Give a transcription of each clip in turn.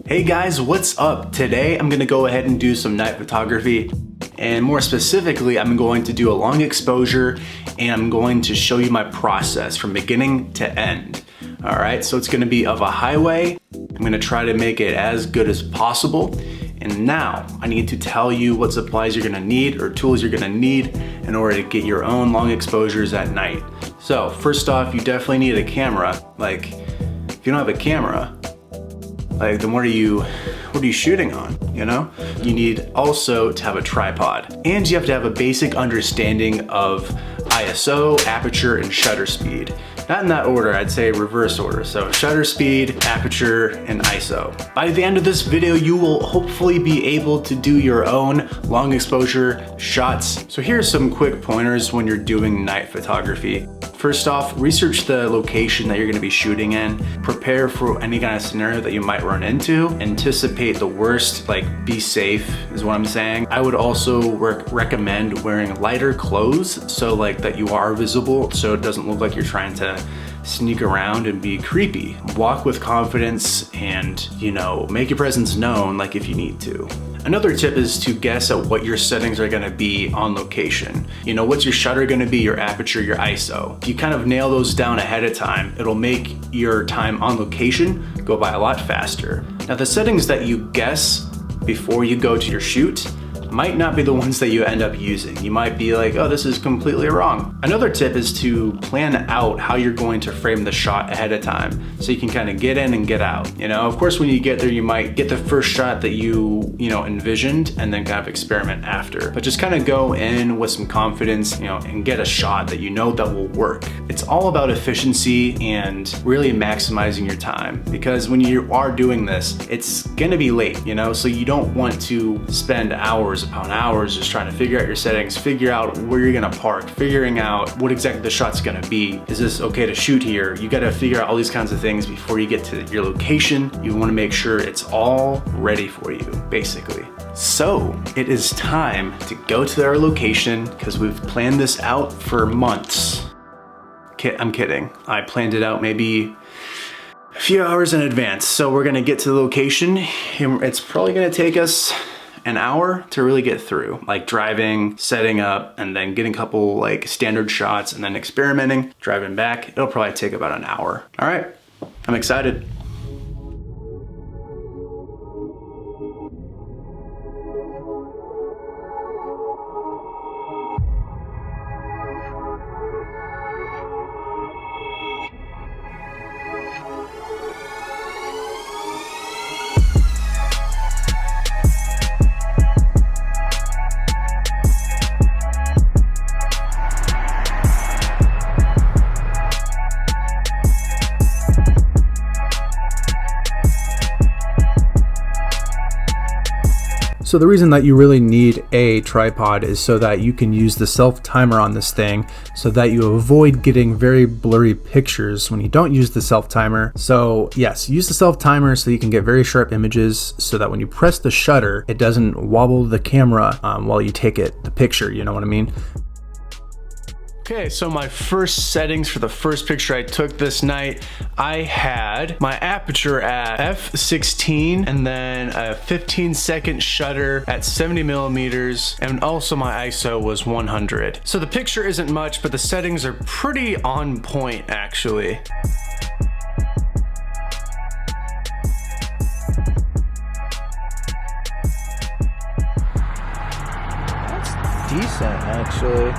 Hey guys, what's up? Today I'm gonna go ahead and do some night photography, and more specifically I'm going to do a long exposure and I'm going to show you my process from beginning to end. Alright, so it's gonna be of a highway. I'm gonna try to make it as good as possible. And now I need to tell you what supplies you're gonna need or tools you're gonna need in order to get your own long exposures at night. So first off, you definitely need a camera. Like, if you don't have a camera, like, then what are you shooting on, you know? You need also to have a tripod, and you have to have a basic understanding of ISO, aperture, and shutter speed. Not in that order, I'd say reverse order. So shutter speed, aperture, and ISO. By the end of this video, you will hopefully be able to do your own long exposure shots. So here's some quick pointers when you're doing night photography. First off, research the location that you're gonna be shooting in. Prepare for any kind of scenario that you might run into. Anticipate the worst, like be safe is what I'm saying. I would also recommend wearing lighter clothes so like that you are visible, so it doesn't look like you're trying to sneak around and be creepy. Walk with confidence and, you know, make your presence known like if you need to. Another tip is to guess at what your settings are gonna be on location. You know, what's your shutter gonna be, your aperture, your ISO. If you kind of nail those down ahead of time, it'll make your time on location go by a lot faster. Now, the settings that you guess before you go to your shoot might not be the ones that you end up using. You might be like, oh, this is completely wrong. Another tip is to plan out how you're going to frame the shot ahead of time so you can kind of get in and get out. You know, of course, when you get there, you might get the first shot that you envisioned and then kind of experiment after. But just kind of go in with some confidence, and get a shot that you know that will work. It's all about efficiency and really maximizing your time, because when you are doing this, it's gonna be late, so you don't want to spend hours upon hours just trying to figure out your settings, figure out where you're gonna park, figuring out what exactly the shot's gonna be. Is this okay to shoot here? You gotta figure out all these kinds of things before you get to your location. You wanna make sure it's all ready for you, basically. So it is time to go to our location because we've planned this out for months. I'm kidding. I planned it out maybe a few hours in advance. So we're gonna get to the location. It's probably gonna take us an hour to really get through, like driving, setting up, and then getting a couple like standard shots and then experimenting, driving back. It'll probably take about an hour. All right, I'm excited. So the reason that you really need a tripod is so that you can use the self timer on this thing so that you avoid getting very blurry pictures when you don't use the self timer. So yes, use the self timer so you can get very sharp images so that when you press the shutter, it doesn't wobble the camera while you take the picture, you know what I mean? Okay, so my first settings for the first picture I took this night, I had my aperture at f/16 and then a 15-second shutter at 70 millimeters, and also my ISO was 100. So the picture isn't much, but the settings are pretty on point actually. That's decent actually.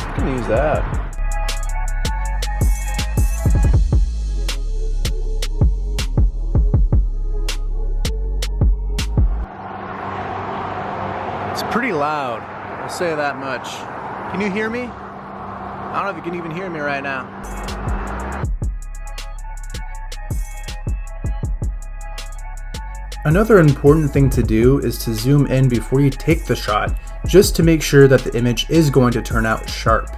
I can use that. It's pretty loud, I'll say that much. Can you hear me? I don't know if you can even hear me right now. Another important thing to do is to zoom in before you take the shot, just to make sure that the image is going to turn out sharp.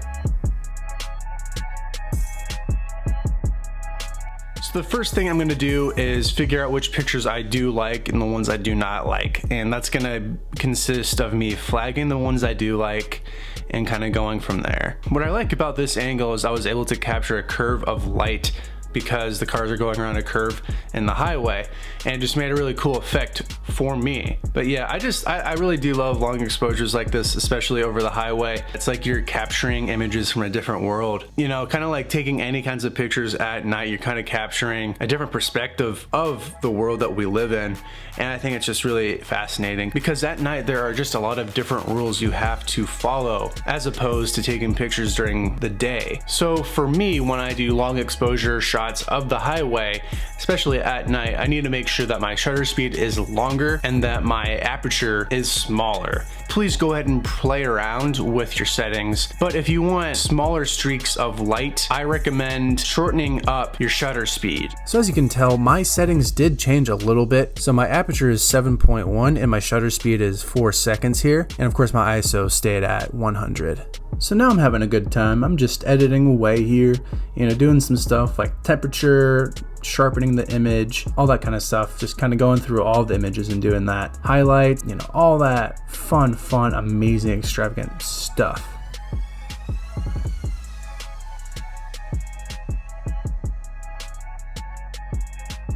So the first thing I'm gonna do is figure out which pictures I do like and the ones I do not like. And that's gonna consist of me flagging the ones I do like and kind of going from there. What I like about this angle is I was able to capture a curve of light because the cars are going around a curve in the highway, and it just made a really cool effect for me. But yeah, I really do love long exposures like this, especially over the highway. It's like you're capturing images from a different world. You know, kind of like taking any kinds of pictures at night, you're kind of capturing a different perspective of the world that we live in. And I think it's just really fascinating because at night there are just a lot of different rules you have to follow as opposed to taking pictures during the day. So for me, when I do long exposure shots of the highway, especially at night, I need to make sure that my shutter speed is longer and that my aperture is smaller. Please go ahead and play around with your settings, but if you want smaller streaks of light, I recommend shortening up your shutter speed. So as you can tell, my settings did change a little bit. So my aperture is 7.1 and my shutter speed is 4 seconds here. And of course my ISO stayed at 100. So now I'm having a good time. I'm just editing away here, you know, doing some stuff like temperature, sharpening the image, all that kind of stuff. Just kind of going through all the images and doing that. Highlight, you know, all that fun, amazing, extravagant stuff.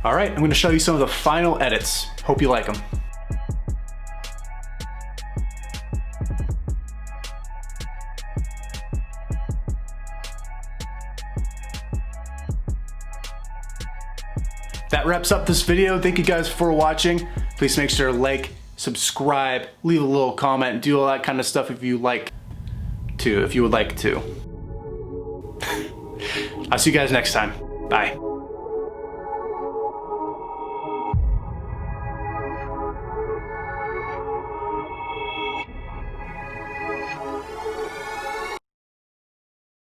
All right, I'm going to show you some of the final edits. Hope you like them. That wraps up this video. Thank you guys for watching. Please make sure to like, subscribe, leave a little comment, do all that kind of stuff if you would like to. I'll see you guys next time. Bye.